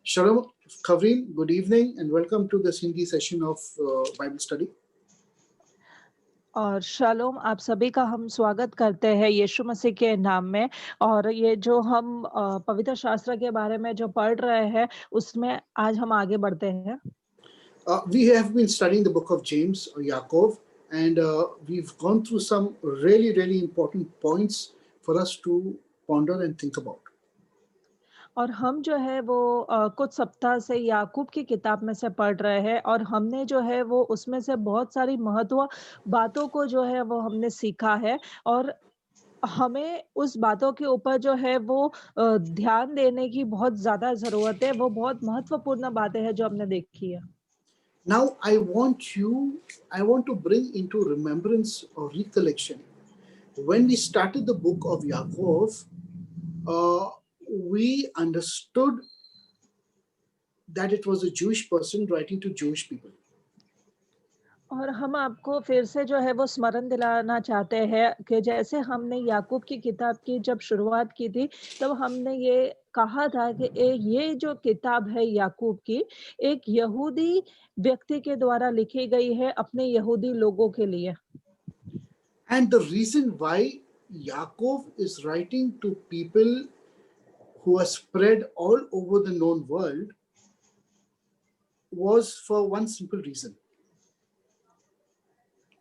Shalom, Khavrin, good evening and welcome to this Hindi session of Bible study. और shalom आप सभी का हम स्वागत करते हैं यीशु मसीह के नाम में। और ये जो हम पवित्र शास्त्र के बारे में जो पढ़ रहे हैं उसमें आज हम आगे बढ़ते हैं। We have been studying the book of James or Yaakov, and we've gone through some really important points for us to ponder and think about. और हम जो है वो कुछ सप्ताह से याकूब की किताब में से पढ़ रहे हैं और हमने जो है वो उसमें से बहुत सारी महत्व बातों को जो है वो हमने सीखा है। और हमें उस बातों के ऊपर जो है वो ध्यान देने की बहुत ज्यादा जरूरत है। वो बहुत महत्वपूर्ण बातें हैं जो हमने देखी है। Now I want to bring into remembrance or recollection. When we started the book of Yaakov, we understood that it was a Jewish person writing to Jewish people. और हम आपको फिर से जो है वो स्मरण दिलाना चाहते हैं कि जैसे हमने याकूब की किताब की जब शुरुआत की थी तब हमने ये कहा था कि ये जो किताब है याकूब की एक यहूदी व्यक्ति के द्वारा लिखी गई है अपने यहूदी लोगों के लिए। And the reason why Yaakov is writing to people who are spread all over the known world was for one simple reason.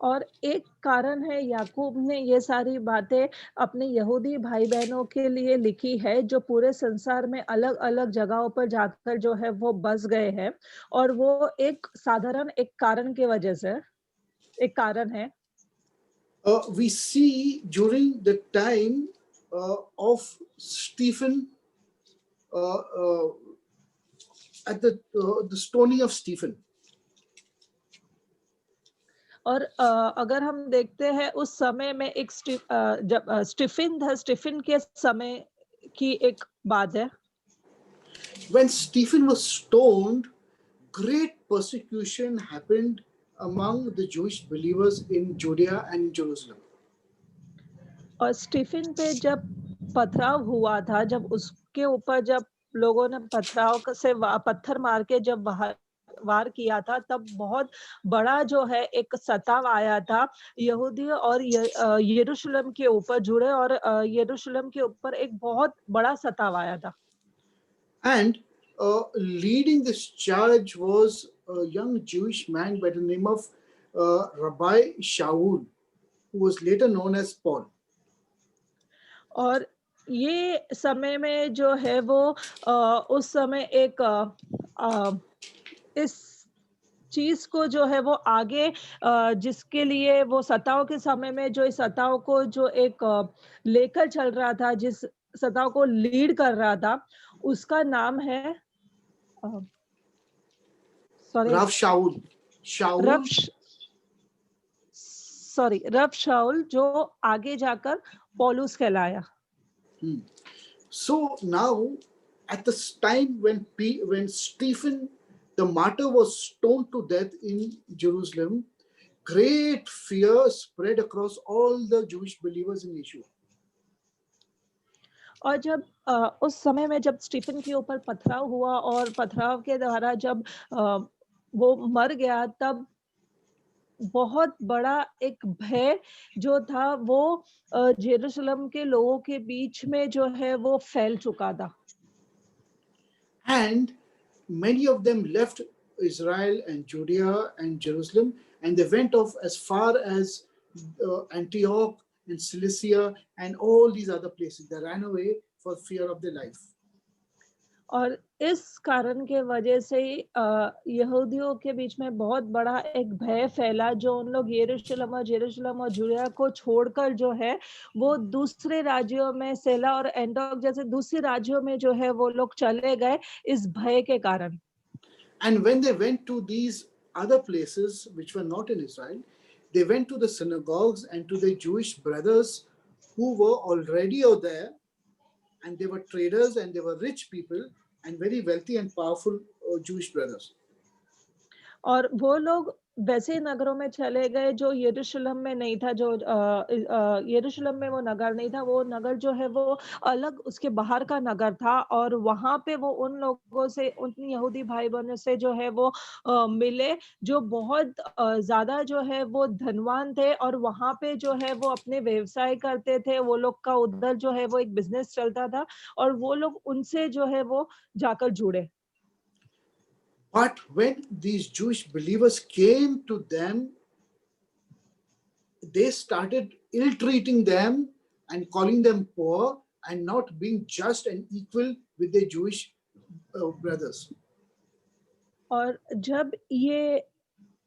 और एक कारण है याकूब ने ये सारी बातें अपने यहूदी भाई बहनों के लिए लिखी है जो पूरे संसार में अलग अलग जगहों पर जाकर जो है वो बस गए हैं। और वो एक साधारण एक कारण की वजह से एक कारण है। We see during the time of Stephen, at the stoning of Stephen. और अगर हम देखते हैं उस समय में एक जब स्टीफन था, स्टीफन के समय की एक बात है। When Stephen was stoned, great persecution happened among the Jewish believers in Judea and Jerusalem. और स्टीफन पे जब पथराव हुआ था, जब उसके ऊपर जब लोगों ने पथराव से पत्थर मार के जब वार किया था तब बहुत बड़ा जो है एक सताव आया था यहूदी और यरूशलेम के ऊपर जुड़े और यरूशलेम के ऊपर एक बहुत बड़ा सताव आया था। And leading this charge was a young Jewish man by the name of Rabbi Shaul, who was later known as Paul. और ये समय में जो है वो उस समय एक इस चीज को जो है वो आगे जिसके लिए वो सताव के समय में जो इस सताव को जो एक लेकर चल रहा था, जिस सताव को लीड कर रहा था उसका नाम है Rav Shaul. रब शाऊल जो आगे जाकर पौलुस कहलाया। So now, at this time when Stephen the martyr was stoned to death in Jerusalem, great fear spread across all the Jewish believers in Yeshua. और जब उस समय में जब स्टीफन के ऊपर पथराव हुआ और पथराव के द्वारा जब वो मर गया तब बहुत बड़ा एक भय जो था वो यरूशलेम के लोगों के बीच में जो है वो फैल चुका था। And many of them left Israel and Judea and Jerusalem, and they went off as far as Antioch and Cilicia and all these other places. They ran away for fear of their life. और इस कारण के वजह से यहूदियों के बीच में बहुत बड़ा एक भय फैला जो उन लोग यरूशलेम और जुड़िया को छोड़कर जो है वो दूसरे राज्यों में सेला और एंटोक जैसे दूसरे राज्यों में जो है वो लोग चले गए इस भय के कारण। And when they went to these other places which were not in Israel, they went to the synagogues and to the Jewish brothers who were already out there, and they were traders and they were rich people and very wealthy and powerful Jewish brothers. और वो लोग वैसे नगरों में चले गए जो यरूशलेम में नहीं था, जो यरूशलेम में वो नगर नहीं था, वो नगर जो है वो अलग उसके बाहर का नगर था, और वहाँ पे वो उन लोगों से, उन यहूदी भाई बहनों से जो है वो मिले, जो बहुत ज़्यादा जो है वो धनवान थे, और वहाँ पे जो है वो अपने व्यवसाय करते थे। वो लोग का उधर जो है वो एक बिज़नेस चलता था, और वो लोग उनसे जो है वो जाकर जुड़े। But when these Jewish believers came to them, they started ill treating them and calling them poor and not being just and equal with their Jewish brothers. और जब ये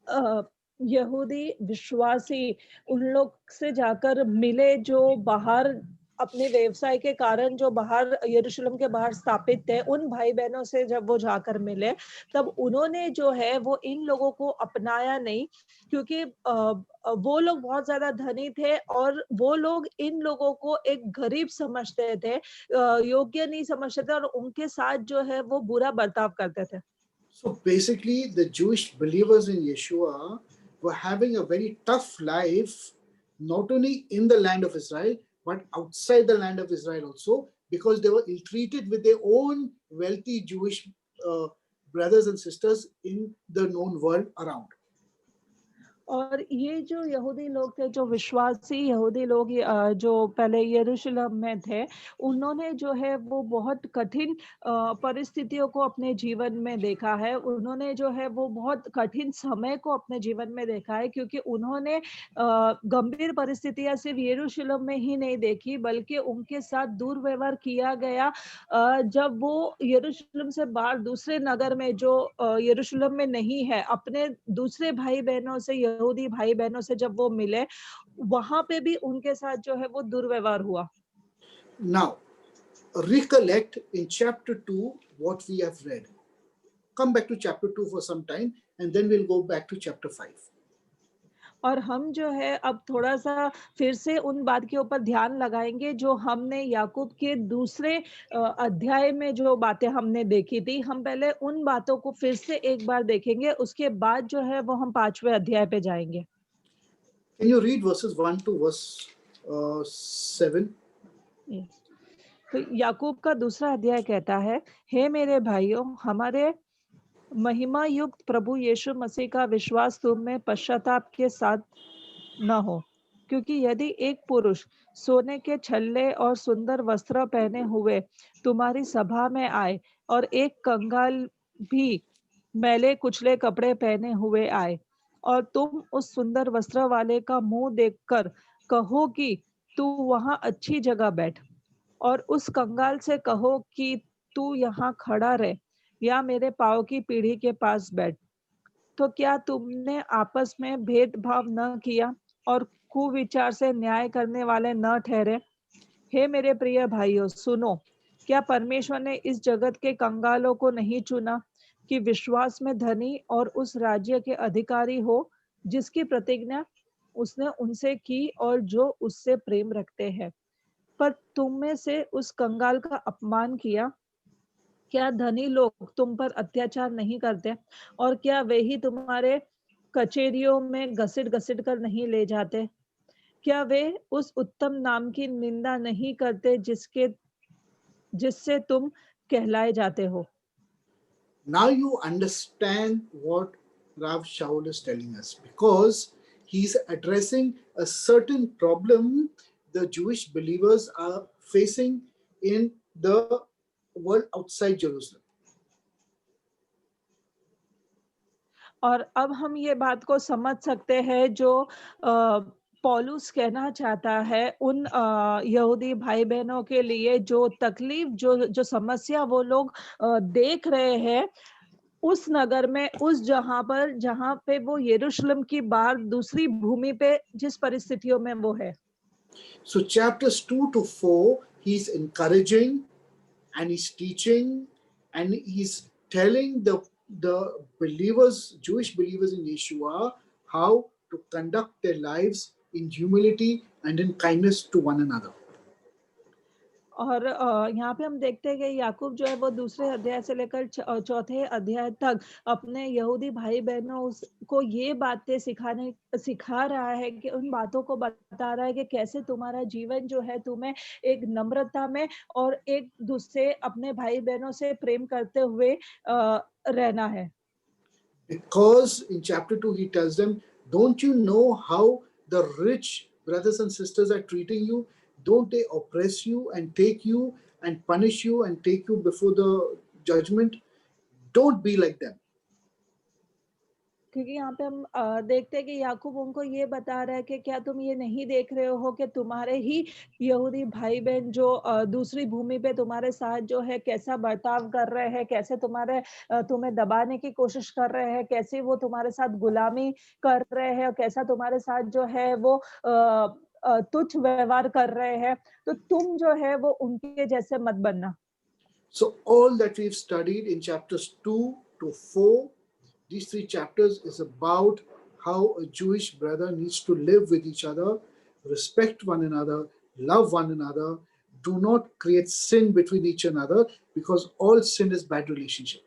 अ, यहूदी विश्वासी उन लोग से जाकर मिले, जो बाहर अपने व्यवसाय के कारण जो बाहर यरूशलेम के बाहर स्थापित थे, उन भाई बहनों से जब वो जाकर मिले, तब उन्होंने जो है वो इन लोगों को अपनाया नहीं, क्योंकि वो लोग बहुत ज्यादा धनी थे, और वो लोग इन लोगों को एक गरीब समझते थे, योग्य नहीं समझते थे, और उनके साथ जो है वो बुरा बर्ताव करते थे। So basically, the Jewish believers in Yeshua were having a very tough life, not only in the land of Israel, but outside the land of Israel also, because they were ill treated with their own wealthy Jewish uh, brothers and sisters in the known world around. और ये जो यहूदी लोग थे, जो विश्वासी यहूदी लोग, जो पहले यरूशलेम में थे, उन्होंने जो है वो बहुत कठिन परिस्थितियों को अपने जीवन में देखा है। उन्होंने जो है वो बहुत कठिन समय को अपने जीवन में देखा है, क्योंकि उन्होंने गंभीर परिस्थितियां सिर्फ यरूशलेम में ही नहीं देखी, बल्कि उनके साथ दुर्व्यवहार किया गया जब वो यरूशलेम से बाहर दूसरे नगर में, जो यरूशलेम में नहीं है, अपने दूसरे भाई बहनों से, यहूदी भाई बहनों से जब वो मिले, वहां पे भी उनके साथ जो है वो दुर्व्यवहार हुआ। Now, recollect in chapter 2 what we have read. Come back to chapter 2 for some time, and then we'll go back to chapter 5. और हम जो है अब थोड़ा सा फिर से उन बात के ऊपर ध्यान लगाएंगे, जो हमने याकूब के दूसरे अध्याय में जो बातें हमने देखी थी। हम पहले उन बातों को फिर से एक बार देखेंगे, उसके बाद जो है वो हम 5वें अध्याय पे जाएंगे। Can you read verses 1 to verse 7? तो याकूब का दूसरा अध्याय कहता है, हे मेरे भाइयों, हमारे महिमा युक्त प्रभु यीशु मसीह का विश्वास तुम में पश्चाताप के साथ न हो, क्योंकि यदि एक पुरुष सोने के छल्ले और सुंदर वस्त्र पहने हुए तुम्हारी सभा में आए, और एक कंगाल भी मैले कुचले कपड़े पहने हुए आए, और तुम उस सुंदर वस्त्र वाले का मुंह देखकर कहो कि तू वहां अच्छी जगह बैठ, और उस कंगाल से कहो कि तू यहाँ खड़ा रह, या मेरे पाँव की पीढ़ी के पास बैठ, तो क्या तुमने आपस में भेदभाव न किया और कुविचार से न्याय करने वाले न ठहरे? हे मेरे प्रिय भाइयों, सुनो, क्या परमेश्वर ने इस जगत के कंगालों को नहीं चुना कि विश्वास में धनी और उस राज्य के अधिकारी हो जिसकी प्रतिज्ञा उसने उनसे की, और जो उससे प्रेम रखते हैं? पर तुम में से उस कंगाल का अपमान किया। क्या धनी लोग तुम पर अत्याचार नहीं करते, और क्या वे ही तुम्हारे कचेरियों में घसीट-घसीट कर नहीं ले जाते? क्या वे उस उत्तम नाम की निंदा नहीं करते जिससे तुम कहलाए जाते हो? Now you understand what Rav Shaul is telling us, because he's addressing a certain problem the Jewish believers are facing in the world outside Jerusalem. और अब हम ये बात को समझ सकते हैं जो पौलुस कहना चाहता है उन यहूदी भाई बहनों के लिए, जो तकलीफ, जो समस्या वो लोग देख रहे हैं उस नगर में, उस जहाँ पे वो यरूशलेम की बाहर दूसरी भूमि पे जिस परिस्थितियों में वो है। So chapters 2 to 4, he's encouraging and he's teaching and he's telling the believers, Jewish believers in Yeshua, how to conduct their lives in humility and in kindness to one another. और यहाँ पे हम देखते हैं कि याकूब जो है वो दूसरे अध्याय से लेकर चौथे अध्याय तक अपने यहूदी भाई बहनों को ये बातें सिखा रहा है कि उन बातों को बता रहा है कि कैसे तुम्हारा जीवन जो है तुम्हें एक नम्रता में और एक दूसरे अपने भाई बहनों से प्रेम करते हुए रहना है. Because in chapter 2 he tells them, don't you know how the rich brothers and sisters are treating you? Don't they oppress you and take you and punish you and take you before the judgment? Don't be like them. क्योंकि यहाँ पे हम देखते हैं कि याकूब उनको ये बता रहा है कि क्या तुम ये नहीं देख रहे हो कि तुम्हारे ही यहूदी भाई बहन जो दूसरी भूमि पे तुम्हारे साथ जो है कैसा बर्ताव कर रहे हैं, कैसे तुम्हें दबाने की कोशिश कर रहे हैं, कैसे वो तुम्हारे साथ गुलामी कर रहे हैं और कैसा तुम्हारे साथ जो है वो तुच्छ व्यवहार कर रहे हैं, तो तुम जो है वो उनके जैसे मत बनना. So all that we've studied in chapters 2 to 4, these 3 chapters is about how a Jewish brother needs to live with each other, respect one another, love one another, do not create sin between each another, because all sin is bad relationship.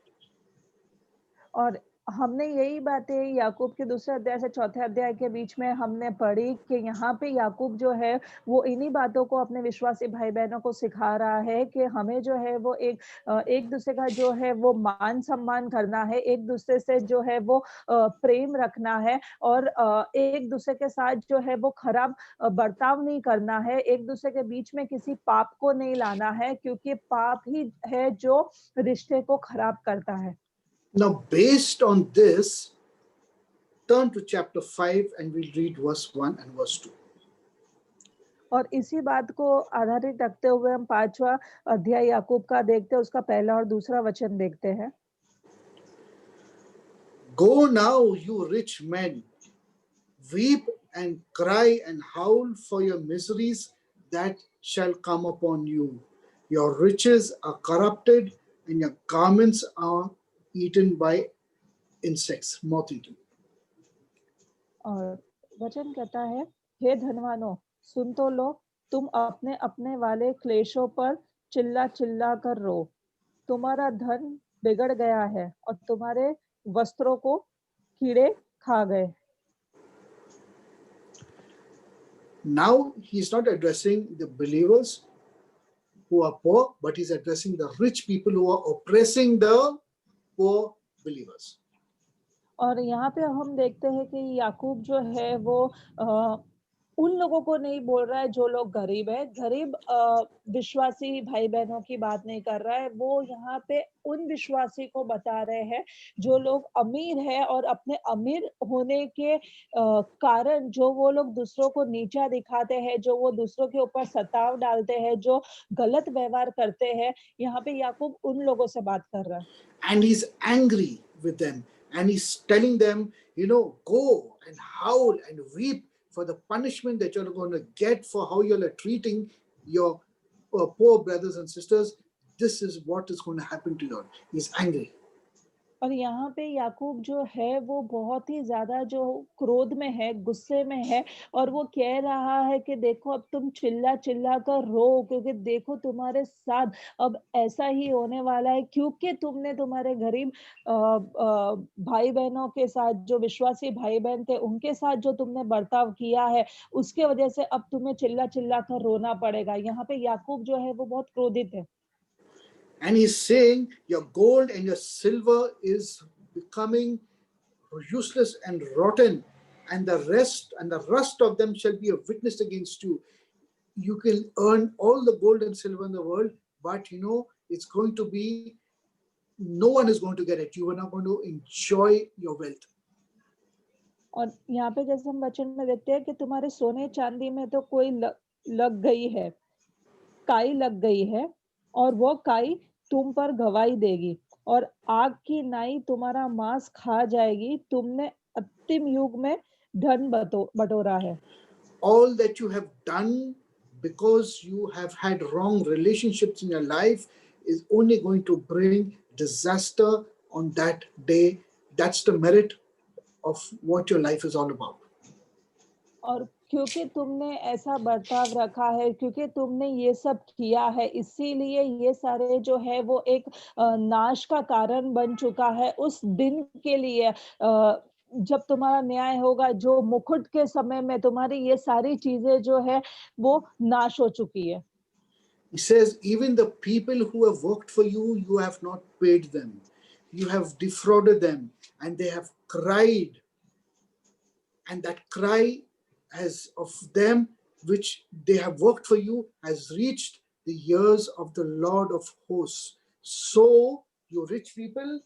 और हमने यही बातें याकूब के दूसरे अध्याय से चौथे अध्याय के बीच में हमने पढ़ी कि यहाँ पे याकूब जो है वो इन्हीं बातों को अपने विश्वासी भाई बहनों को सिखा रहा है कि हमें जो है वो एक दूसरे का जो है वो मान सम्मान करना है, एक दूसरे से जो है वो प्रेम रखना है और एक दूसरे के साथ जो है वो खराब बर्ताव नहीं करना है, एक दूसरे के बीच में किसी पाप को नहीं लाना है, क्योंकि पाप ही है जो रिश्ते को खराब करता है. Now, based on this, turn to chapter 5 and we'll read verse 1 and verse 2. और इसी बात को आधारित रखते हुए हम 5वां अध्याय याकूब का देखते हैं, उसका पहला और दूसरा वचन देखते हैं. Go now, you rich men, weep and cry and howl for your miseries that shall come upon you. Your riches are corrupted and your garments are eaten by insects, moth eaten. और वचन कहता है, हे धनवानों, सुन तो लो, तुम अपने अपने वाले क्लेशों पर चिल्ला चिल्ला कर रो. तुम्हारा धन बिगड़ गया है और तुम्हारे वस्त्रों को कीड़े खा गए. Now he's not addressing the believers who are poor, but he's addressing the rich people who are oppressing the poor believers. और यहाँ पे हम देखते हैं कि याकूब जो है वो उन लोगों को नहीं बोल रहा है जो लोग गरीब है, गरीब विश्वासी भाई बहनों की बात नहीं कर रहा है, वो यहाँ पे उन विश्वासी को बता रहे हैं जो लोग अमीर है और अपने अमीर होने के कारण जो वो लोग दूसरों को नीचा दिखाते हैं, जो वो दूसरों के ऊपर सताव डालते हैं, जो गलत व्यवहार करते हैं, यहाँ पे याकूब उन लोगों से बात कर रहा है. And he's angry with them and he's telling them, go and howl and weep for the punishment that you're going to get for how you're treating your poor brothers and sisters. This is what is going to happen to you. He's angry. और यहाँ पे याकूब जो है वो बहुत ही ज्यादा जो क्रोध में है, गुस्से में है और वो कह रहा है कि देखो अब तुम चिल्ला चिल्ला कर रो, क्योंकि देखो तुम्हारे साथ अब ऐसा ही होने वाला है, क्योंकि तुमने तुम्हारे गरीब भाई बहनों के साथ, जो विश्वासी भाई बहन थे उनके साथ जो तुमने बर्ताव किया है, उसके वजह से अब तुम्हें चिल्ला चिल्ला कर रोना पड़ेगा. यहाँ पे याकूब जो है वो बहुत क्रोधित है. And he's saying your gold and your silver is becoming useless and rotten, and the rust of them shall be a witness against you. You can earn all the gold and silver in the world, but it's going to be, no one is going to get it. You are not going to enjoy your wealth. और यहाँ पे जैसे हम वचन में देखते हैं कि तुम्हारे सोने चांदी में तो कोई लग गई है, काई लग गई है, और वो काई तुम पर गवाही देगी और आग की नाई तुम्हारा मांस खा जाएगी. तुमने अंतिम युग में धन बटोरा है. All that you have done because you have had wrong relationships in your life is only going to bring disaster on that day. That's the merit of what your life is all about. और क्योंकि तुमने ऐसा बर्ताव रखा है, क्योंकि तुमने ये सब किया है, इसीलिए ये सारे जो है वो एक नाश का कारण बन चुका है उस दिन के लिए। जब तुम्हारा न्याय होगा, जो मुकुट के समय में तुम्हारी ये सारी चीजें जो है वो नाश हो चुकी है। He says, even the people who have worked for you, you have not paid them. You have defrauded them, and they have cried. And that cry has of them which they have worked for you has reached the ears of the Lord of hosts. So, you rich people,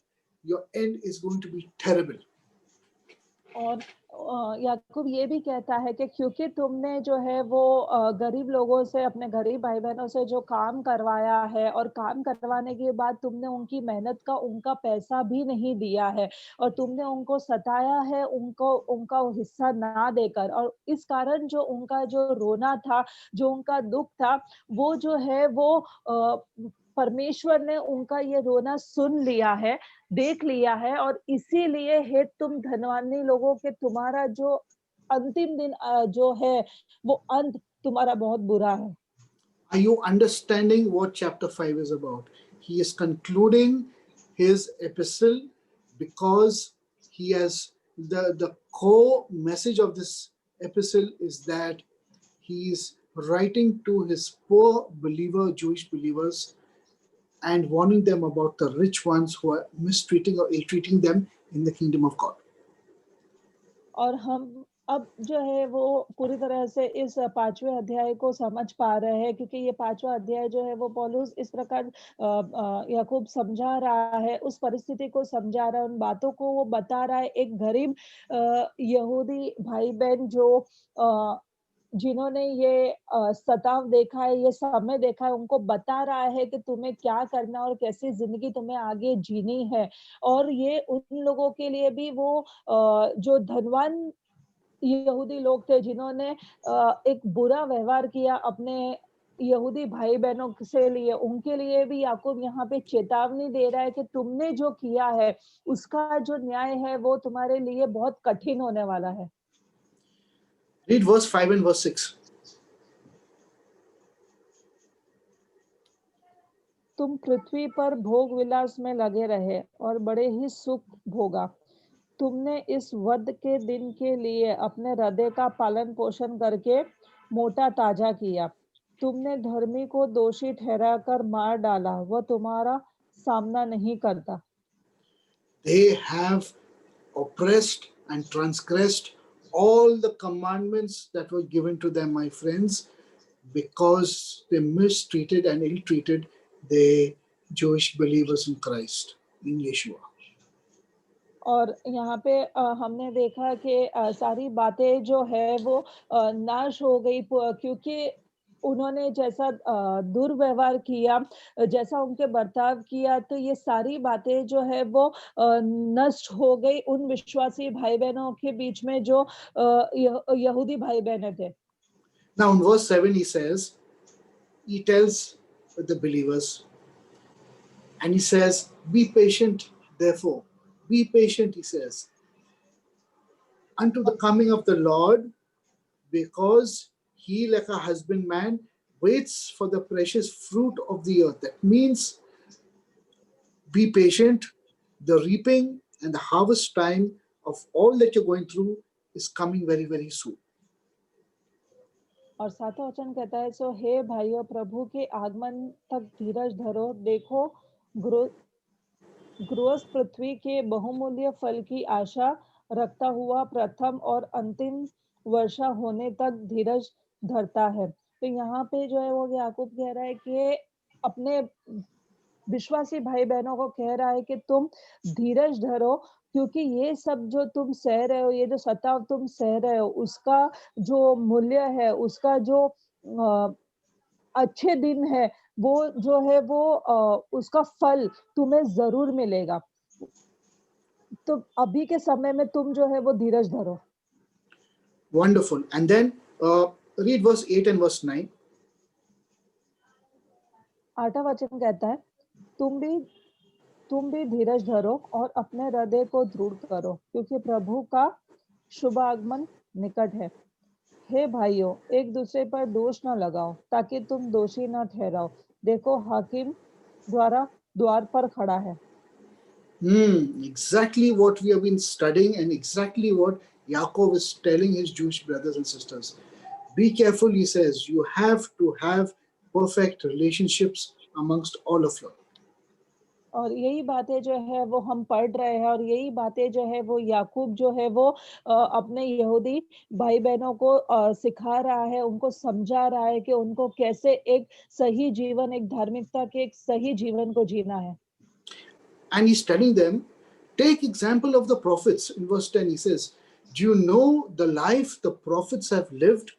your end is going to be terrible. और याकूब ये भी कहता है कि क्योंकि तुमने जो है वो गरीब लोगों से, अपने गरीब भाई बहनों से जो काम करवाया है, और काम करवाने के बाद तुमने उनकी मेहनत का उनका पैसा भी नहीं दिया है, और तुमने उनको सताया है, उनको उनका हिस्सा ना देकर, और इस कारण जो उनका जो रोना था, जो उनका दुख था, वो जो है वो परमेश्वर ने उनका ये रोना सुन लिया है, देख लिया है, और इसीलिए हे तुम धनवानी लोगों के, तुम्हारा जो अंतिम दिन जो है वो अंत तुम्हारा बहुत बुरा है। Are you understanding what chapter 5 is about? He is concluding his epistle because he has the core message of this epistle is that he is writing to his poor believer, Jewish believers, and warning them about the rich ones who are mistreating or ill-treating them in the kingdom of God. और हम अब जो है वो पूरी तरह से इस 5वें अध्याय को समझ पा रहे हैं, क्योंकि ये 5वां अध्याय जो है वो पौलुस इस प्रकार याकूब समझा रहा है, उस परिस्थिति को समझा रहा है, उन बातों को वो बता रहा है। एक गरीब यहूदी भाई बहन जो जिन्होंने ये सताव देखा है, ये समय देखा है, उनको बता रहा है कि तुम्हें क्या करना और कैसी जिंदगी तुम्हें आगे जीनी है। और ये उन लोगों के लिए भी वो जो धनवान यहूदी लोग थे, जिन्होंने एक बुरा व्यवहार किया अपने यहूदी भाई बहनों से लिए, उनके लिए भी याकूब यहाँ पे चेतावनी दे रहा है कि तुमने जो किया है उसका जो न्याय है वो तुम्हारे लिए बहुत कठिन होने वाला है। Read verse 5 and verse 6. तुम पृथ्वी पर भोग विलास में लगे रहे और बड़े ही सुख भोगा। तुमने इस वध के दिन के लिए अपने हृदय का पालन पोषण करके मोटा ताजा किया। तुमने धर्मी को दोषी ठहराकर मार डाला, वह तुम्हारा सामना नहीं करता। They have oppressed and transgressed all the commandments that were given to them, my friends, because they mistreated and ill-treated the Jewish believers in Christ, in Yeshua. और यहाँ पे हमने देखा कि सारी बातें जो है वो नाश हो गई, क्योंकि उन्होंने जैसा दुर्व्यवहार किया, जैसा उनके बर्ताव किया, तो ये सारी बातें जो है वो नष्ट हो गई उन विश्वासी भाई बहनों के बीच में जो यहूदी भाई बहने थे। Now in verse 7 he tells the believers, and he says, be patient, therefore. Be patient, he says, unto the coming of the Lord, because he, like a husbandman, waits for the precious fruit of the earth. That means be patient. The reaping and the harvest time of all that you're going through is coming very, very soon. और सातवां वचन कहता है, सो हे भाइयों, प्रभु के आगमन तक धीरज धरो। देखो, गृहस्थ पृथ्वी के बहुमूल्य फल की आशा रखता हुआ प्रथम और अंतिम वर्षा होने तक धीरज धरता है। तो यहाँ पे जो है वो याकूब कह रहा है कि अपने विश्वासी भाई बहनों को कह रहा है कि तुम धीरज धरो, क्योंकि ये सब जो तुम सह रहे हो, ये जो सताव तुम सह रहे हो, उसका जो मूल्य है, उसका जो अच्छे दिन है, वो जो है वो उसका फल तुम्हें जरूर मिलेगा। तो अभी के समय में तुम जो है वो धीरज धरो। Wonderful. And then read verse 8 and verse 9. 8वां वचन कहता है, तुम भी धीरज धरो और अपने हृदय को दृढ़ करो, क्योंकि प्रभु का शुभ आगमन निकट है। हे भाइयों, एक दूसरे पर दोष न लगाओ ताकि तुम दोषी न ठहराओ। देखो, हाकिम द्वार पर खड़ा है। Exactly what we have been studying, and exactly what Yaakov is telling his Jewish brothers and sisters. Be careful, he says, you have to have perfect relationships amongst all of you. और यही बातें जो है वो हम पढ़ रहे हैं, और यही बातें जो है वो याकूब जो है वो अपने यहूदी भाई बहनों को सिखा रहा है, उनको समझा रहा है कि उनको कैसे एक सही जीवन, एक धार्मिकता के एक सही जीवन को जीना है। And he's telling them, take example of the prophets. In verse 10 he says, do you know the life the prophets have lived?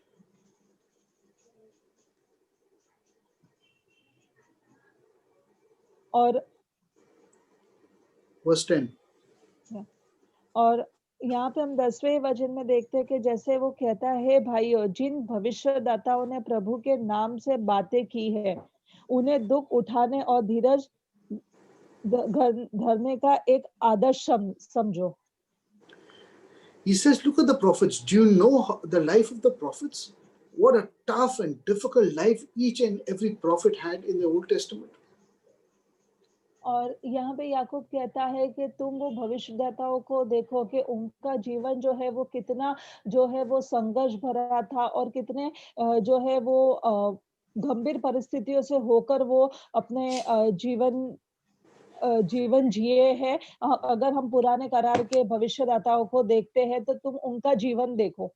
और Verse 10. और यहाँ पे हम 10वें वचन में देखते हैं कि जैसे वो कहता है, हे भाइयों, जिन भविष्यदाताओं ने प्रभु के नाम से बातें की है, उन्हें दुख उठाने और धीरज धरने का एक आदर्श समझो। He says, look at the prophets. Do you know the life of the prophets? What a tough and difficult life each and every prophet had in the Old Testament. और यहाँ पे याकूब कहता है कि तुम वो भविष्यद्वक्ताओं को देखो कि उनका जीवन जो है वो कितना जो है वो संघर्ष भरा था, और कितने जो है वो गंभीर परिस्थितियों से होकर वो अपने जीवन जिए हैं। अगर हम पुराने करार के भविष्यदाताओं को देखते हैं तो तुम उनका जीवन देखो।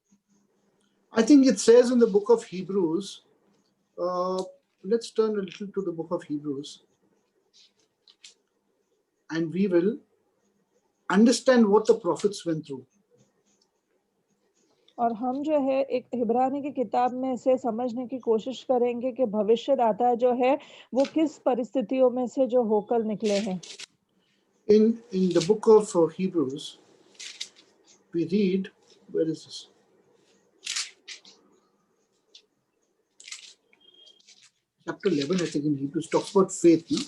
I think it says in the book of Hebrews, let's turn a little to the book of Hebrews, and we will understand what the prophets went through. और हम जो है एक इब्रानी की किताब में से समझने की कोशिश करेंगे कि भविष्यदाता जो है वो किस परिस्थितियों में से जो होकर निकले हैं। In the book of Hebrews, we read, where is this? Chapter 11, I think, in Hebrews talks about faith. No?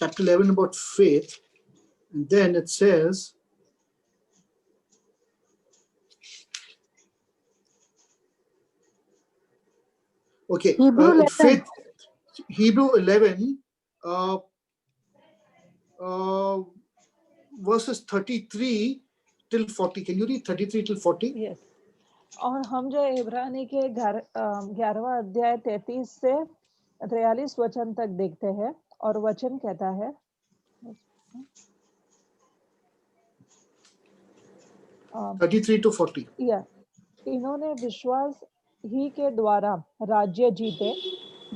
Chapter 11 about faith, and then it says, okay, faith, Hebrew 11, verses 33 till 40. Can you read 33 till 40? Yes. और हम जो इब्रानी के 11वां अध्याय 33 से 43 वचन तक देखते हैं, और वचन कहता है, 33 to 40. इन्होंने विश्वास ही के द्वारा राज्य जीते,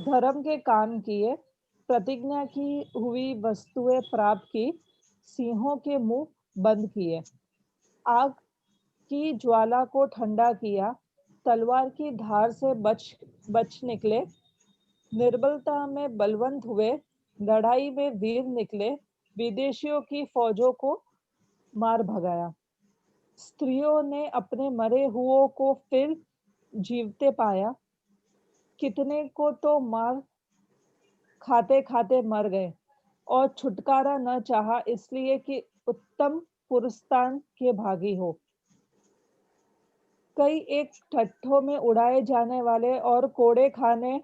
धर्म के काम किए, प्रतिज्ञा की हुई वस्तुएं प्राप्त की, सिंहों के मुंह बंद किए, आग की ज्वाला को ठंडा किया, तलवार की धार से बच निकले, निर्बलता में बलवंत हुए, लड़ाई में वीर निकले, विदेशियों की फौजों को मार भगाया। स्त्रियों ने अपने मरे हुओं को फिर जीवते पाया, कितने को तो मार खाते खाते मर गए, और छुटकारा न चाहा, इसलिए कि उत्तम पुरस्तान के भागी हो। कई एक ठट्ठों में उड़ाए जाने वाले और कोड़े खाने,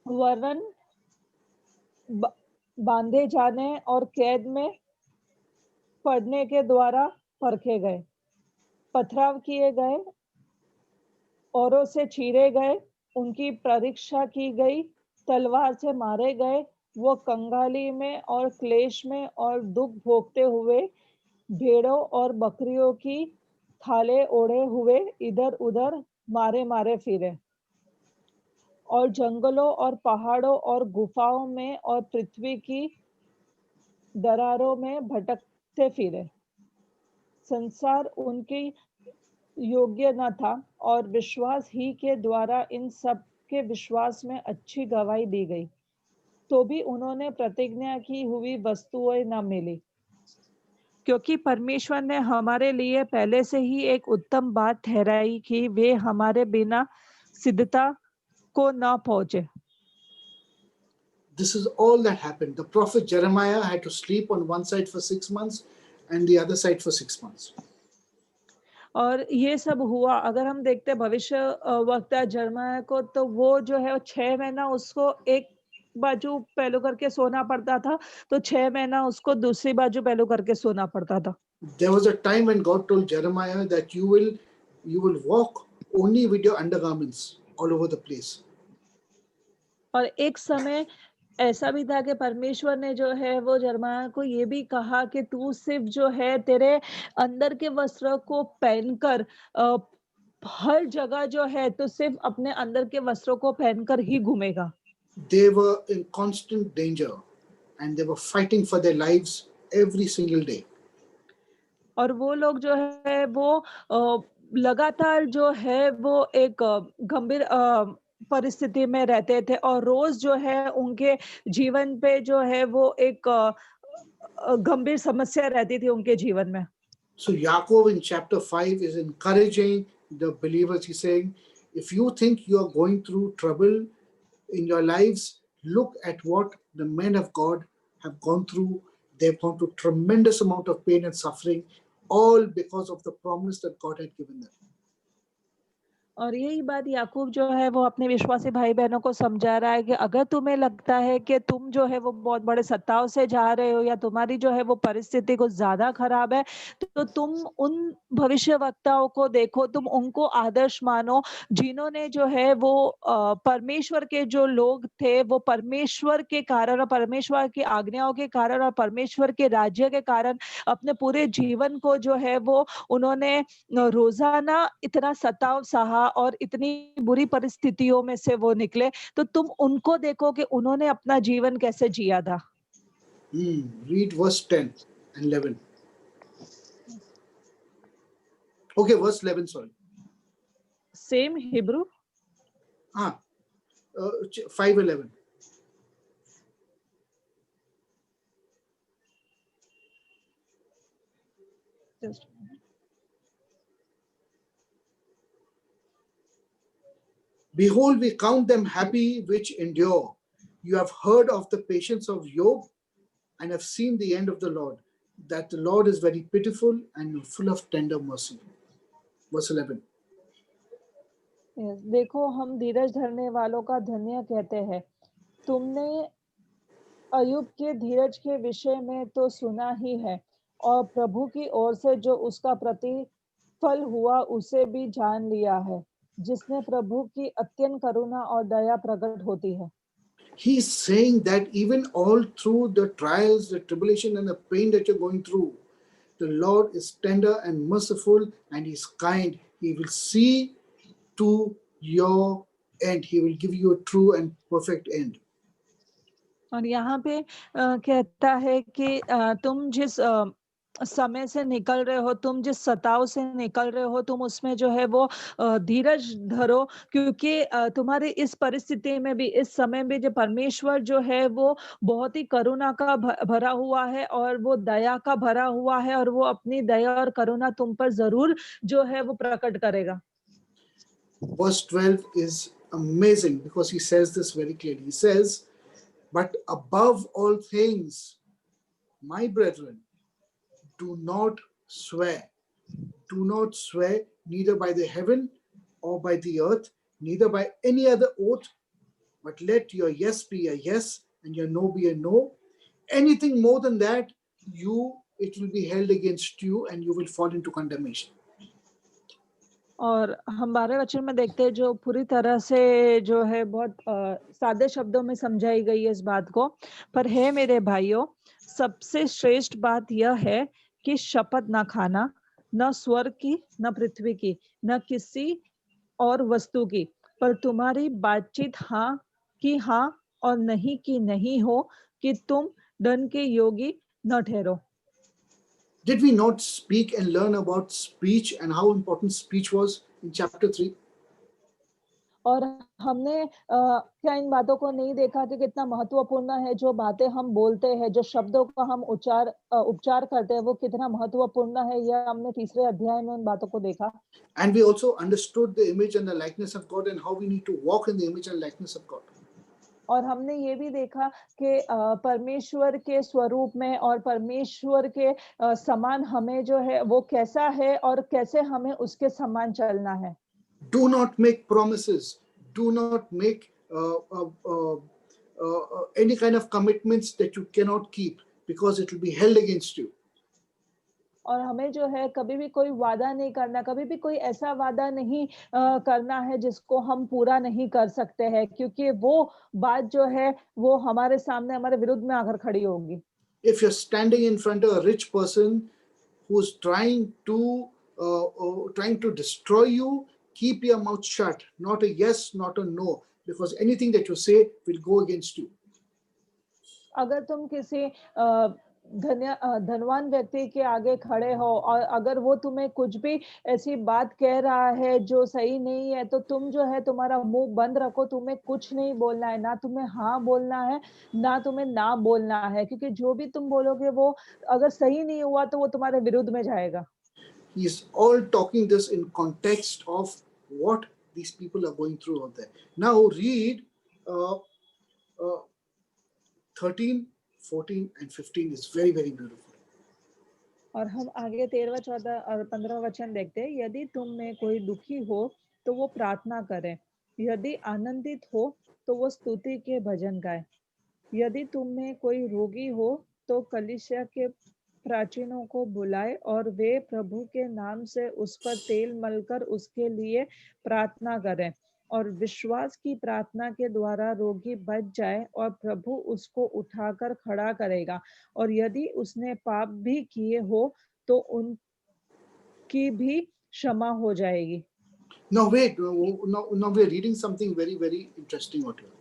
वरन बांधे जाने और कैद में पड़ने के द्वारा परखे गए, पथराव किए गए, औरों से चीरे गए, उनकी परीक्षा की गई, तलवार से मारे गए, वो कंगाली में और क्लेश में और दुख भोगते हुए भेड़ों और बकरियों की थाले ओढ़े हुए इधर उधर मारे मारे फिरे, और जंगलों और पहाड़ों और गुफाओं में और पृथ्वी की दरारों में भटकते फिरे। संसार उनकी योग्य न था, और विश्वास ही के द्वारा इन सब के विश्वास में अच्छी गवाही दी गई, तो भी उन्होंने प्रतिज्ञा की हुई वस्तुएं न मिली। क्योंकि परमेश्वर ने हमारे लिए पहले से ही एक उत्तम बात ठहराई कि वे हमारे बिना सिद्धता को न पहुंचे। This is all that happened. The prophet Jeremiah had to sleep on one side for 6 months and the other side for 6 months. और ये सब हुआ। अगर हम देखते भविष्य वक्ता यिर्मयाह को, तो वो जो है 6 महीना उसको एक बाजू पहलू करके सोना पड़ता था, तो 6 महीना उसको दूसरी बाजू पहलू करके सोना पड़ता था। There was a time when God told Jeremiah that you will walk only with your undergarments all over the place. और एक समय ऐसा भी था कि परमेश्वर ने जो है वो यिर्मयाह को ये भी कहा कि तू सिर्फ जो है तेरे अंदर के वस्त्र को पहनकर हर जगह जो है तो सिर्फ अपने अंदर के वस्त्रों को पहनकर ही घूमेगा। They were in constant danger and they were fighting for their lives every single day. और वो लोग जो है वो लगातार जो है वो एक गंभीर परिस्थिति में रहते थे और रोज जो है उनके जीवन पे जो है वो एक गंभीर समस्या रहती थी उनके जीवन में। So Yaakov in chapter 5 is encouraging the believers. He's saying, if you think you are going through trouble in your lives, look at what the men of God have gone through. They've gone through tremendous amount of pain and suffering, all because of the promise that God had given them. और यही बात याकूब जो है वो अपने विश्वासी भाई बहनों को समझा रहा है कि अगर तुम्हें लगता है कि तुम जो है वो बहुत बड़े सत्ताव से जा रहे हो या तुम्हारी जो है वो परिस्थिति कुछ ज्यादा खराब है, तो तुम उन भविष्यवक्ताओं को देखो, तुम उनको आदर्श मानो जिन्होंने जो है वो परमेश्वर के जो लोग थे वो परमेश्वर के कारण और परमेश्वर की आज्ञाओं के कारण और परमेश्वर के राज्य के कारण अपने पूरे जीवन को जो है वो उन्होंने रोजाना इतना सताव सहा और इतनी बुरी परिस्थितियों में से वो निकले, तो तुम उनको देखो कि उन्होंने अपना जीवन कैसे जिया था। Read verse 10 and 11. Okay, verse 11, sorry. Same Hebrew? 5:11. Just Behold, we count them happy which endure. You have heard of the patience of Job and have seen the end of the Lord, that the Lord is very pitiful and full of tender mercy. Verse 11. Yes, देखो हम धीरज धरने वालों का धन्य कहते हैं। तुमने अय्यूब के धीरज के विषय में तो सुना ही है और प्रभु की ओर से जो उसका प्रतिफल हुआ उसे भी जान लिया है, जिसने प्रभु की अत्यंत करुणा और दया प्रकट होती है। He's saying that even all through the trials, the tribulation, and the pain that you're going through, the Lord is tender and merciful and He's kind. He will see to your end. He will give you a true and perfect end. और यहाँ पे कहता है कि तुम जिस समय से निकल रहे हो, तुम जिस सताव से निकल रहे हो, तुम उसमें जो है वो धीरज धरो, क्योंकि तुम्हारी इस परिस्थिति में भी, इस समय भी जो परमेश्वर जो है वो बहुत ही करुणा का भरा हुआ है और वो दया का भरा हुआ है और वो अपनी दया और करुणा तुम पर जरूर जो है वो प्रकट करेगा। Verse 12 is amazing because he says this very clearly. He says, but above all things, my brethren, do not swear. Do not swear neither by the heaven or by the earth, neither by any other oath, but let your yes be a yes and your no be a no. Anything more than that, it will be held against you and you will fall into condemnation. और हम 12 वचन में देखते हैं जो पूरी तरह से जो है बहुत सादे शब्दों में समझाई गई है इस बात को। पर है मेरे भाइयों, सबसे श्रेष्ठ बात यह है कि शपथ न खाना, न स्वर्ग की, न पृथ्वी की, न किसी और वस्तु की, पर तुम्हारी बातचीत हाँ की हाँ और नहीं की नहीं हो, कि तुम दंड के योगी न ठहरो। Did we not speak and learn about speech and how important speech was in chapter 3? और हमने क्या इन बातों को नहीं देखा कि कितना महत्वपूर्ण है जो बातें हम बोलते हैं, जो शब्दों का हम उपचार करते हैं, वो कितना महत्वपूर्ण है, यह हमने तीसरे अध्याय में उन बातों को देखा। And we also understood the image and the likeness of God and how we need to walk in the image and likeness of God. और हमने ये भी देखा कि परमेश्वर के स्वरूप में और परमेश्वर के समान हमें जो है वो कैसा है और कैसे हमें उसके समान चलना है। Do not make promises. Do not make any kind of commitments that you cannot keep, because it will be held against you. और हमें जो है कभी भी कोई वादा नहीं करना, कभी भी कोई ऐसा वादा नहीं करना है जिसको हम पूरा नहीं कर सकते हैं, क्योंकि वो बात जो है वो हमारे सामने हमारे विरुद्ध में आकर खड़ी होगी। If you're standing in front of a rich person who's trying to destroy you, keep your mouth shut. Not a yes, not a no, because anything that you say will go against you. अगर तुम किसी धनवान व्यक्ति के आगे खड़े हो और अगर वो तुम्हें कुछ भी ऐसी बात कह रहा है जो सही नहीं है, तो तुम जो है तुम्हारा मुंह बंद रखो, तुम्हें कुछ नहीं बोलना है, ना तुम्हें हाँ बोलना है, ना तुम्हें ना बोलना है, क्योंकि जो भी तुम बोलोगे वो अगर सही नहीं हुआ तो वो तुम्हारे विरुद्ध में जाएगा। He's all talking this in context of what these people are going through out there. Now read 13, 14 and 15 is very, very beautiful. और हम आगे 13वां 14 और 15वां वचन देखते हैं। यदि तुम में कोई दुखी हो तो वो प्रार्थना करे, यदि आनंदित हो तो वो स्तुति के भजन गाए। यदि तुम में कोई रोगी हो तो कलीसिया के प्राचीनों को बुलाए और वे प्रभु के नाम से उस पर तेल मलकर उसके लिए प्रार्थना करें, और विश्वास की प्रार्थना के द्वारा रोगी बच जाए और प्रभु उसको उठाकर खड़ा करेगा। और यदि उसने पाप भी किए हो तो उनकी भी क्षमा हो जाएगी। Now wait, now we're reading something very, very interesting out here.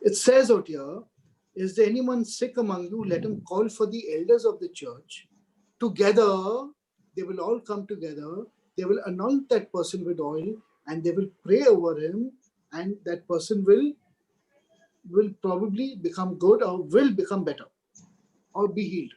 It says out here, is there anyone sick among you? Let him call for the elders of the church. Together, they will all come together. They will anoint that person with oil and they will pray over him, and that person will probably become good or will become better or be healed.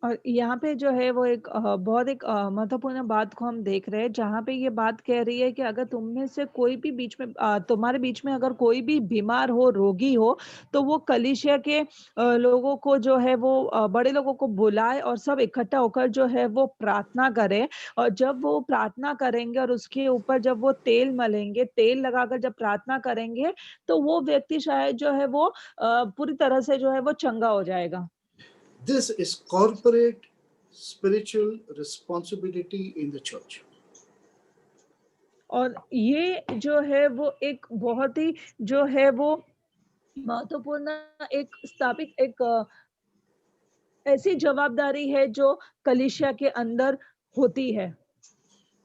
और यहाँ पे जो है वो एक बहुत एक महत्वपूर्ण बात को हम देख रहे हैं, जहाँ पे ये बात कह रही है कि अगर तुम में से कोई भी बीच में तुम्हारे बीच में अगर कोई भी बीमार हो, रोगी हो, तो वो कलीसिया के लोगों को जो है वो बड़े लोगों को बुलाए और सब इकट्ठा होकर जो है वो प्रार्थना करें। और जब वो प्रार्थना करेंगे और उसके ऊपर जब वो तेल मलेंगे, तेल लगाकर जब प्रार्थना करेंगे, तो वो व्यक्ति शायद जो है वो पूरी तरह से जो है वो चंगा हो जाएगा। This is corporate spiritual responsibility in the church. और ये जो है वो एक बहुत ही जो है वो महत्वपूर्ण एक स्थापित एक ऐसी जवाबदारी है जो कलीसिया के अंदर होती है।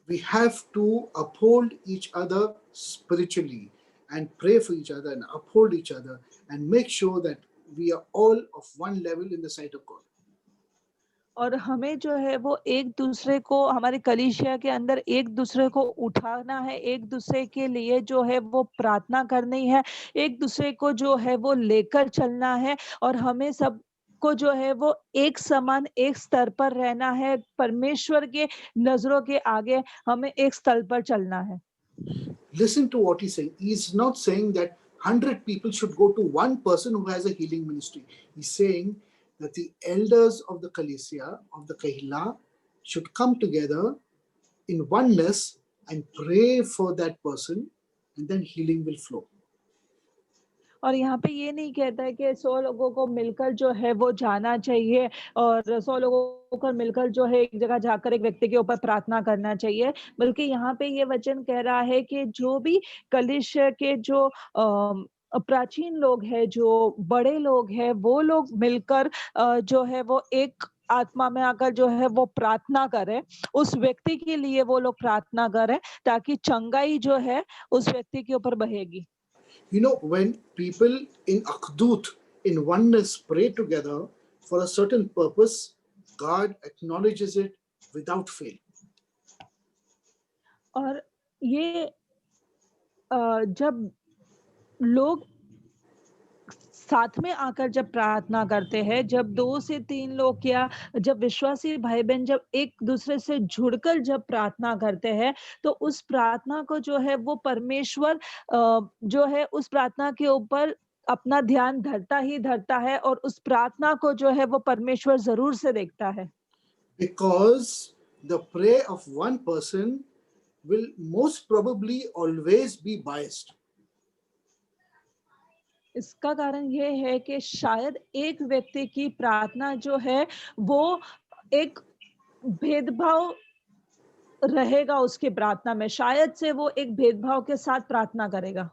We have to uphold each other spiritually and pray for each other and uphold each other and make sure that we are all of one level in the sight of God. और हमें जो है वो एक दूसरे को हमारे कलीसिया के अंदर एक दूसरे को उठाना है, एक दूसरे के लिए जो है वो प्रार्थना करनी है, एक दूसरे को जो है वो लेकर चलना है, और हमें सब को जो है वो एक समान एक स्तर पर रहना है। परमेश्वर के नजरों के आगे हमें एक स्तर पर चलना है। Listen to what he's saying. He's not saying that 100 people should go to one person who has a healing ministry. He's saying that the elders of the Kalesia, of the Kahila, should come together in oneness and pray for that person, and then healing will flow. और यहाँ पे ये नहीं कहता है कि 100 लोगों को मिलकर जो है वो जाना चाहिए और 100 लोगों को मिलकर जो है एक जगह जाकर एक व्यक्ति के ऊपर प्रार्थना करना चाहिए, बल्कि यहाँ पे ये वचन कह रहा है कि जो भी कलीसिया के जो प्राचीन लोग हैं, जो बड़े लोग हैं, वो लोग मिलकर जो है वो एक आत्मा में आकर जो है वो प्रार्थना करें, उस व्यक्ति के लिए वो लोग प्रार्थना करें, ताकि चंगाई जो है उस व्यक्ति के ऊपर बहेगी। You know, when people in Akhdut, in oneness, pray together for a certain purpose, God acknowledges it without fail. और ये जब लोग साथ में आकर जब प्रार्थना करते हैं, जब 2 से 3 लोग या जब विश्वासी भाई-बहन जब एक-दूसरे से जुड़कर जब प्रार्थना करते हैं, तो उस प्रार्थना को जो है वो परमेश्वर जो है उस प्रार्थना के ऊपर अपना ध्यान धरता ही धरता है और उस प्रार्थना को जो है वो परमेश्वर ज़रूर से देखता है। Because the prayer of one person will most probably always be biased. इसका कारण ये है कि शायद एक व्यक्ति की प्रार्थना जो है वो एक भेदभाव रहेगा उसकी प्रार्थना में, शायद से वो एक भेदभाव के साथ प्रार्थना करेगा।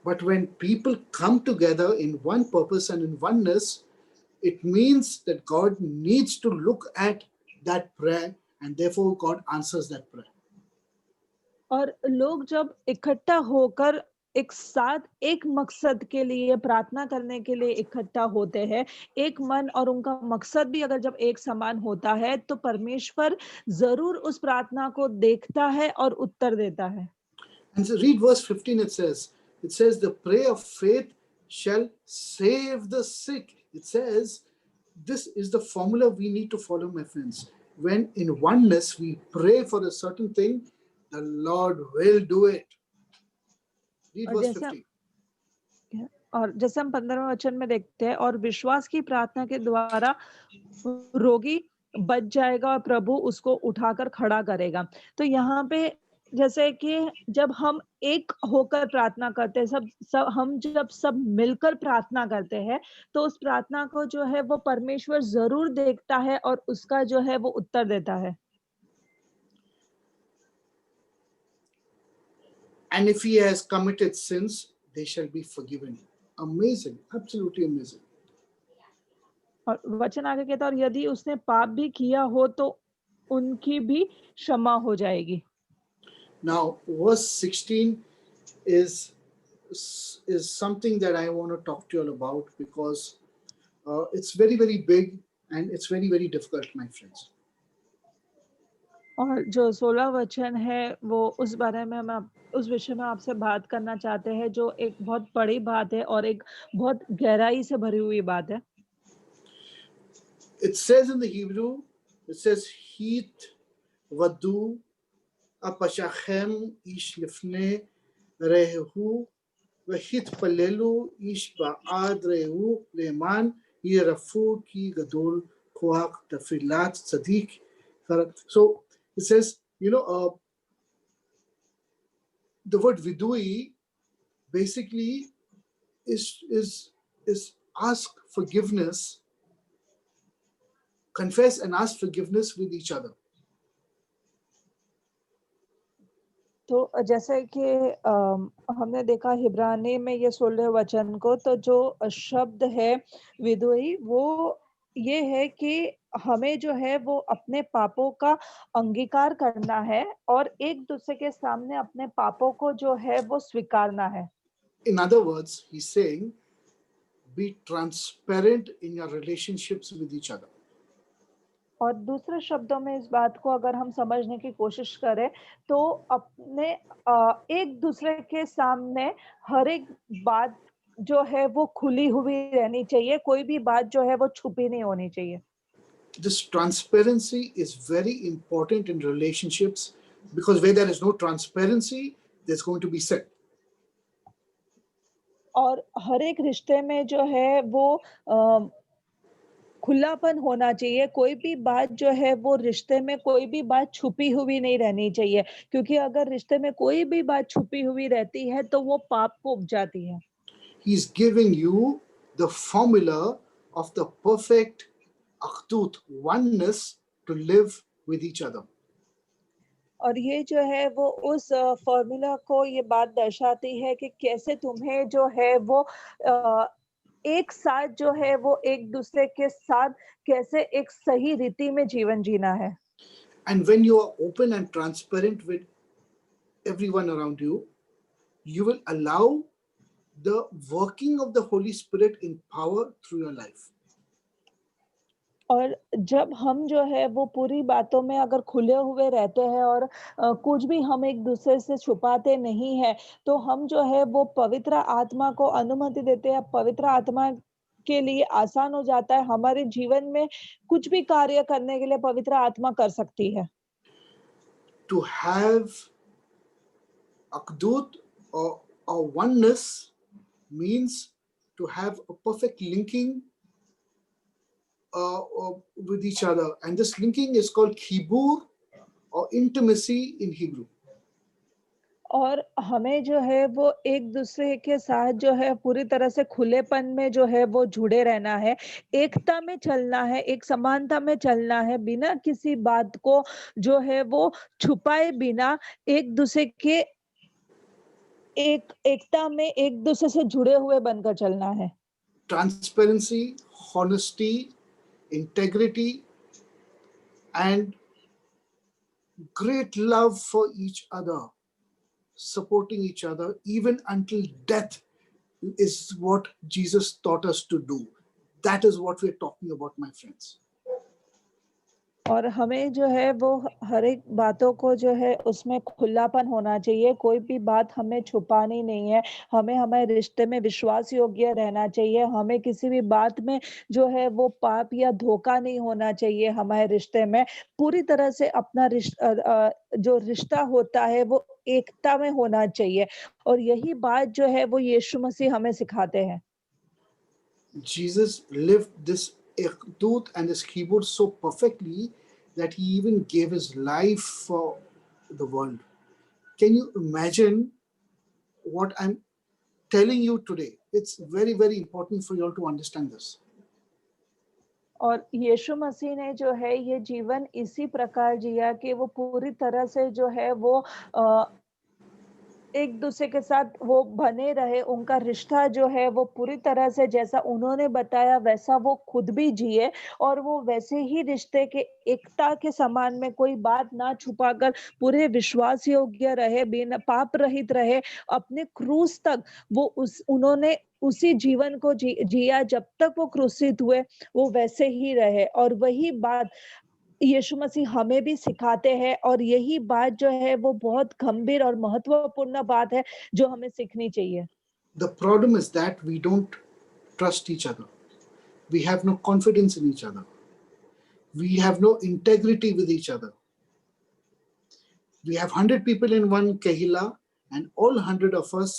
But when people come together in one purpose and in oneness, it means that God needs to look at that prayer and therefore God answers that prayer. और लोग जब इकट्ठा होकर एक साथ एक मकसद के लिए प्रार्थना करने के लिए इकट्ठा होते हैं, एक मन और उनका मकसद भी अगर जब एक समान होता है, तो परमेश्वर ज़रूर उस प्रार्थना को देखता है और उत्तर देता है। And so read verse 15, it says, the prayer of faith shall save the sick. It says, this is the formula we need to follow, my friends. When in oneness we pray for a certain thing, the Lord will do it. Read और verse जैसे 15. और जैसे हम 15वें वचन में देखते हैं, और विश्वास की प्रार्थना के द्वारा रोगी बच जाएगा और प्रभु उसको उठाकर खड़ा करेगा। तो यहाँ पे जैसे कि जब हम एक होकर प्रार्थना करते हैं, हम जब सब मिलकर प्रार्थना करते हैं, तो उस प्रार्थना को जो है वो परमेश्वर ज़रूर देखता है और उसका जो है वो उत्तर देता है। And if he has committed sins, they shall be forgiven. Amazing, absolutely amazing. और वचन आगे कहता है, और यदि उसने पाप भी किया हो तो उनकी भी क्षमा हो जाएगी। Now, verse 16 is something that I want to talk to you all about because it's very, very big and it's very, very difficult, my friends. और जो 16 वचन है वो उस बारे में हम उस विषय में आपसे बात करना चाहते हैं, जो एक बहुत बड़ी बात है और एक बहुत गहराई से भरी हुई बात है। It says in the Hebrew, it says, Hit vadu apashachem ish lifne rehu v'hit palelu ish ba'ad rehu leman yirafu ki gadol koach tefilat tzadik. So it says, the word vidui basically is ask forgiveness, confess and ask forgiveness with each other. तो जैसे कि हमने देखा हिब्रानी में ये 16 वचन को, तो जो शब्द है विदुई, वो ये है कि हमें जो है वो अपने पापों का अंगीकार करना है और एक दूसरे के सामने अपने पापों को जो है वो स्वीकारना है। In other words, he's saying, be transparent in your relationships with each other. और दूसरे शब्दों में इस बात को अगर हम समझने की कोशिश करें, तो अपने एक दूसरे के सामने हर एक बात जो है वो खुली हुई रहनी चाहिए, कोई भी बात जो है वो छुपी नहीं होनी चाहिए। This transparency is very important in relationships because where there is no transparency, there's going to be sin. और हर एक रिश्ते में जो है वो खुलापन होना चाहिए, कोई भी बात जो है वो रिश्ते में कोई भी बात छुपी हुई नहीं रहनी चाहिए, क्योंकि अगर रिश्ते में कोई भी बात छुपी हुई रहती है तो वो पाप को उपजाती है। He's giving you the formula of the perfect akhtut, oneness to live with each other. और ये जो है वो उस फॉर्मूला को ये बात दर्शाती है कि कैसे तुम्हें जो है वो एक साथ जो है वो एक दूसरे के साथ कैसे एक सही रीति में जीवन जीना है। And when you are open and transparent with everyone around you, you will allow the working of the Holy Spirit in power through your life. और जब हम जो है वो पूरी बातों में अगर खुले हुए रहते हैं और कुछ भी हम एक दूसरे से छुपाते नहीं है, तो हम जो है वो पवित्र आत्मा को अनुमति देते हैं। पवित्र आत्मा के लिए आसान हो जाता है, हमारे जीवन में कुछ भी कार्य करने के लिए पवित्र आत्मा कर सकती है। To have akdut or oneness means to have a perfect linking with each other, and this linking is called khibur or intimacy in Hebrew. और हमें जो है वो एक-दूसरे के साथ जो है पूरी तरह से खुलेपन में जो है वो जुड़े रहना है, एकता में चलना है, एक समानता में चलना है, बिना किसी बात को जो है वो छुपाए बिना एक-दूसरे के एकता में एक-दूसरे से जुड़े हुए बनकर चलना है। Transparency, honesty, integrity, and great love for each other, supporting each other even until death is what Jesus taught us to do. That is what we're talking about, my friends. और हमें जो है वो हर एक बातों को जो है उसमें खुलापन होना चाहिए, कोई भी बात हमें छुपानी नहीं है, हमें हमारे रिश्ते में विश्वास योग्य रहना चाहिए, हमें किसी भी बात में जो है वो पाप या धोखा नहीं होना चाहिए हमारे रिश्ते में। पूरी तरह से अपना जो रिश्ता होता है वो एकता में होना चाहिए और यही बात जो है वो यीशु मसीह हमें सिखाते हैं। Jesus lived this ikhdut and this keyboard so perfectly that he even gave his life for the world. Can you imagine what I'm telling you today? It's very, very important for you all to understand this. और यीशु मसीह ने जो है ये जीवन इसी प्रकार जिया कि वो पूरी तरह से जो है वो अ, एक दूसरे के साथ वो बने रहे, उनका रिश्ता जो है वो पूरी तरह से जैसा उन्होंने बताया वैसा वो खुद भी जिए और वो वैसे ही रिश्ते के एकता के समान में कोई बात ना छुपाकर पूरे विश्वास योग्य रहे, बिना पाप रहित रहे, अपने क्रूस तक वो उस उन्होंने उसी जीवन को जिया जब तक वो क्रूसित हुए, वो वैसे ही रहे और वही बात यीशु मसीह हमें भी सिखाते हैं और यही बात जो है वो बहुत गंभीर और महत्वपूर्ण बात है जो हमें सीखनी चाहिए। The problem is that we don't trust each other. We have no confidence in each other. We have no integrity with each other. We have 100 people in one kahila, and all 100 of us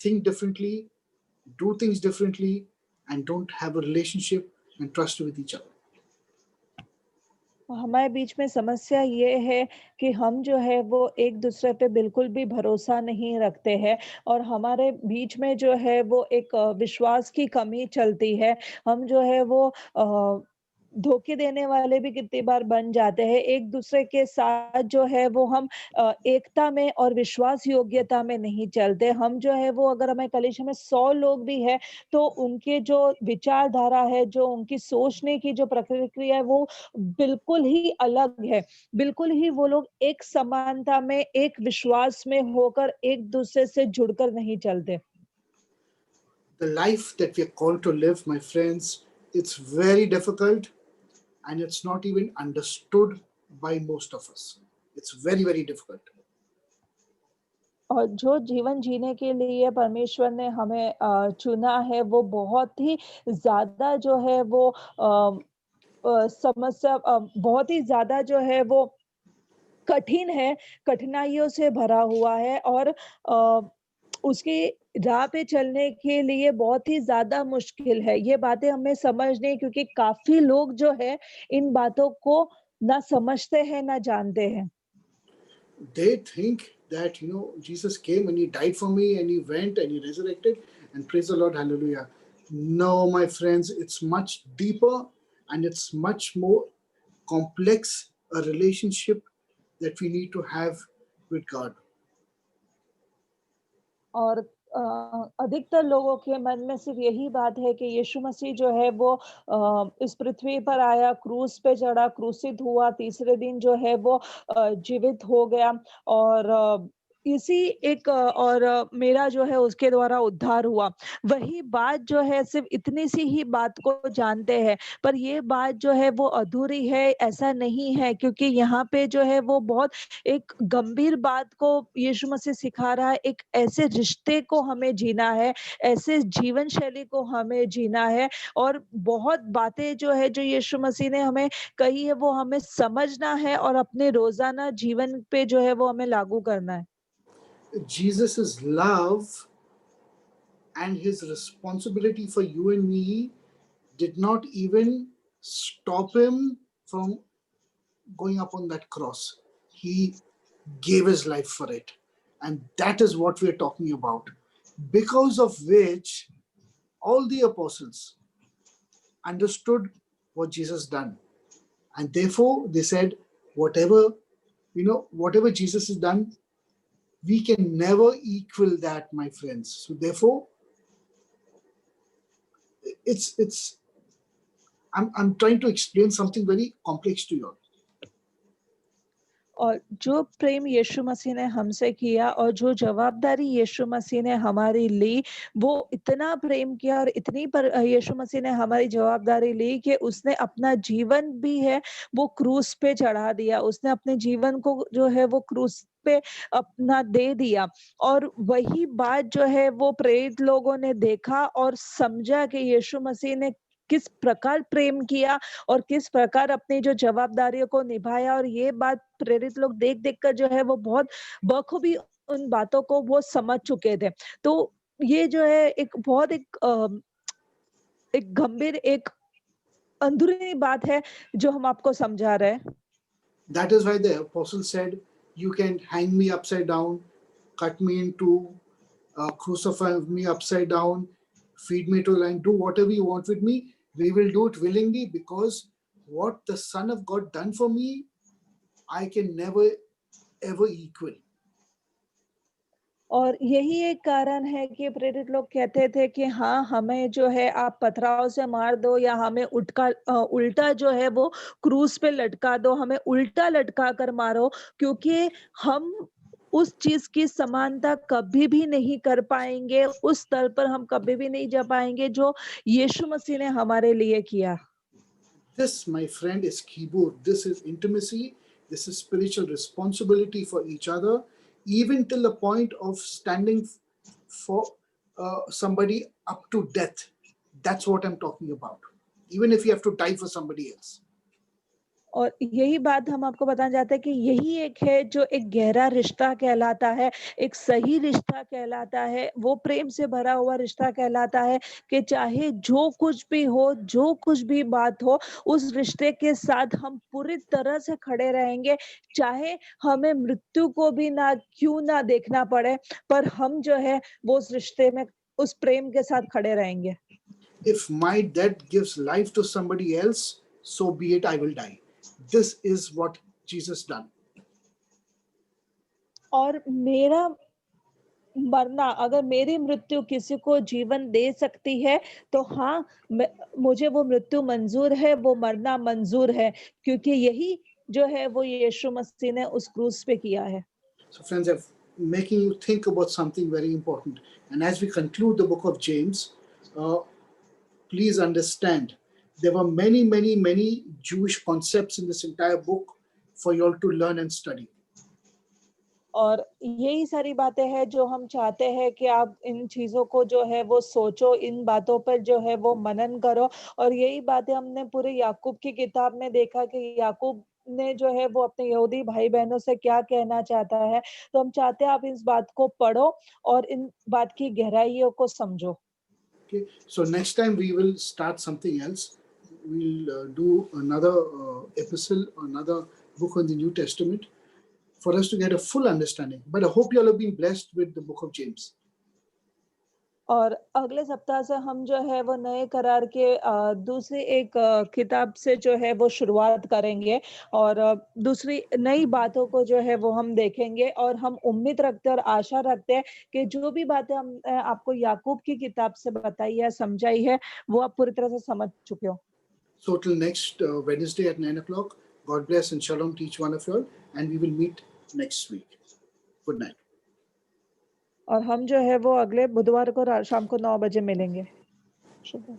think differently, do things differently, and don't have a relationship and trust with each other. हमारे बीच में समस्या ये है कि हम जो है वो एक-दूसरे पे बिल्कुल भी भरोसा नहीं रखते हैं और हमारे बीच में जो है वो एक विश्वास की कमी चलती है। हम जो है वो धोखे देने वाले भी कितनी बार बन जाते हैं। एक-दूसरे के साथ जो है वो हम एकता में और विश्वास योग्यता में नहीं चलते। हम जो है वो अगर हमारे कलीसिया में 100 लोग भी हैं, तो उनके जो विचारधारा है, जो उनकी सोचने की जो प्रक्रिया है वो बिल्कुल ही अलग है। बिल्कुल ही वो लोग एक समानता में, एक विश्वास में होकर एक-दूसरे से जुड़कर नहीं चलते। The life that we are called to live, my friends, it's very difficult and it's not even understood by most of us. It's very, very difficult. और जो जीवन जीने के लिए परमेश्वर ने हमें चुना है, वो बहुत ही ज़्यादा जो है वो समस्या बहुत ही ज़्यादा जो है वो कठिन है, कठिनाइयों से भरा हुआ है और उसकी राह पे चलने के लिए बहुत ही ज़्यादा मुश्किल है। ये बातें हमें समझनी क्योंकि काफ़ी लोग जो है इन बातों को ना समझते हैं, ना जानते हैं। They think that, Jesus came and he died for me and he went and he resurrected and praise the Lord, hallelujah. No, my friends, it's much deeper and it's much more complex a relationship that we need to have with God. और अधिकतर लोगों के मन में सिर्फ यही बात है कि यीशु मसीह जो है वो इस पृथ्वी पर आया, क्रूस पे चढ़ा, क्रूसित हुआ, तीसरे दिन जो है वो जीवित हो गया और इसी एक और मेरा जो है उसके द्वारा उद्धार हुआ। वही बात जो है सिर्फ़ इतनी सी ही बात को जानते हैं, पर ये बात जो है वो अधूरी है, ऐसा नहीं है, क्योंकि यहाँ पे जो है वो बहुत एक गंभीर बात को यीशु मसीह सिखा रहा है, एक ऐसे रिश्ते को हमें जीना है, ऐसे जीवन शैली को हमें जीना है और बहुत बातें जो है जो यीशु मसीह ने हमें कही है वो हमें समझना है और अपने रोज़ाना जीवन पे जो है वो हमें लागू करना है। Jesus' love and his responsibility for you and me did not even stop him from going up on that cross. He gave his life for it. And that is what we're talking about. Because of which all the apostles understood what Jesus done. And therefore they said, whatever, whatever Jesus has done, we can never equal that, my friends. So therefore, it's I'm trying to explain something very complex to you all. और जो प्रेम यीशु मसीह ने हमसे किया और जो जवाबदारी यीशु मसीह ने हमारी ली, वो इतना प्रेम किया और इतनी पर यीशु मसीह ने हमारी जवाबदारी ली कि उसने अपना जीवन भी है, वो क्रूस पे चढ़ा दिया। उसने अपने जीवन को जो है वो क्रूस पे अपना दे दिया और वही बात जो है वो प्रेरित लोगों ने देखा और समझा कि यीशु मसीह ने किस प्रकार प्रेम किया और किस प्रकार अपनी जो जवाबदारियों को निभाया और ये बात प्रेरित लोग देख-देख कर जो है वो बहुत बखूबी उन बातों को वो समझ चुके थे। तो ये जो है एक बहुत एक गंभीर एक अंदरूनी बात है जो हम आपको समझा रहे हैं। That is why the apostle said, you can hang me upside down, cut me in two, crucify me upside down, feed me to the lion, do whatever you want with me. We will do it willingly because what the Son of God done for me, I can never ever equal. और यही एक कारण है कि प्रेरित लोग कहते थे कि हाँ, हमें जो है आप पथराव से मार दो या हमें उल्टा जो है वो क्रूस पे लटका दो, हमें उल्टा लटका कर मारो क्योंकि हम उस चीज़ की समानता कभी भी नहीं कर पाएँगे, उस स्तर पर हम कभी भी नहीं जा पाएँगे जो यीशु मसीह ने हमारे लिए किया। This, my friend, is keyboard. This is intimacy. This is spiritual responsibility for each other, even till the point of standing for somebody up to death. That's what I'm talking about. Even if you have to die for somebody else. और यही बात हम आपको बताना चाहते हैं कि यही एक है जो एक गहरा रिश्ता कहलाता है, एक सही रिश्ता कहलाता है, वो प्रेम से भरा हुआ रिश्ता कहलाता है कि चाहे जो कुछ भी हो, जो कुछ भी बात हो, उस रिश्ते के साथ हम पूरी तरह से खड़े रहेंगे, चाहे हमें मृत्यु को भी ना क्यों ना देखना पड़े, पर हम जो है वो उस रिश्ते में उस प्रेम के साथ खड़े रहेंगे। If my death gives life to somebody else, so be it, I will die. This is what Jesus done. और मेरा मरना अगर मेरी मृत्यु किसी को जीवन दे सकती है, तो हाँ, मुझे वो मृत्यु मंज़ूर है, वो मरना मंज़ूर है, क्योंकि यही जो है वो यीशु मसीह ने उस क्रूस पे किया है। So, friends, I'm making you think about something very important. And as we conclude the book of James, please understand there were many, many, many Jewish concepts in this entire book for you all to learn and study. और यही सारी बातें हैं जो हम चाहते हैं कि आप इन चीज़ों को जो है वो सोचो, इन बातों पर जो है वो मनन करो और यही बातें हमने पूरे याकूब की किताब में देखा कि याकूब ने जो है वो अपने यहूदी भाई-बहनों से क्या कहना चाहता है। तो हम चाहते हैं आप इस बात को पढ़ो और इन बात की गहराइयों को समझो। Okay, so next time we will start something else. We'll do another epistle, another book on the New Testament for us to get a full understanding. But I hope you all have been blessed with the book of James. और अगले सप्ताह से हम जो है वो नए करार के दूसरी एक किताब से जो है वो शुरुआत करेंगे और दूसरी नई बातों को जो है वो हम देखेंगे और हम उम्मीद रखते हैं और आशा रखते हैं कि जो भी बातें हम आपको याकूब की किताब से बताई है, समझाई है, वो आप पूरी तरह से समझ चुके हो। So till next Wednesday at 9 o'clock, God bless and shalom to each one of you all, and we will meet next week. Good night. और हम जो है वो अगले बुधवार को शाम को 9 बजे मिलेंगे। शुभ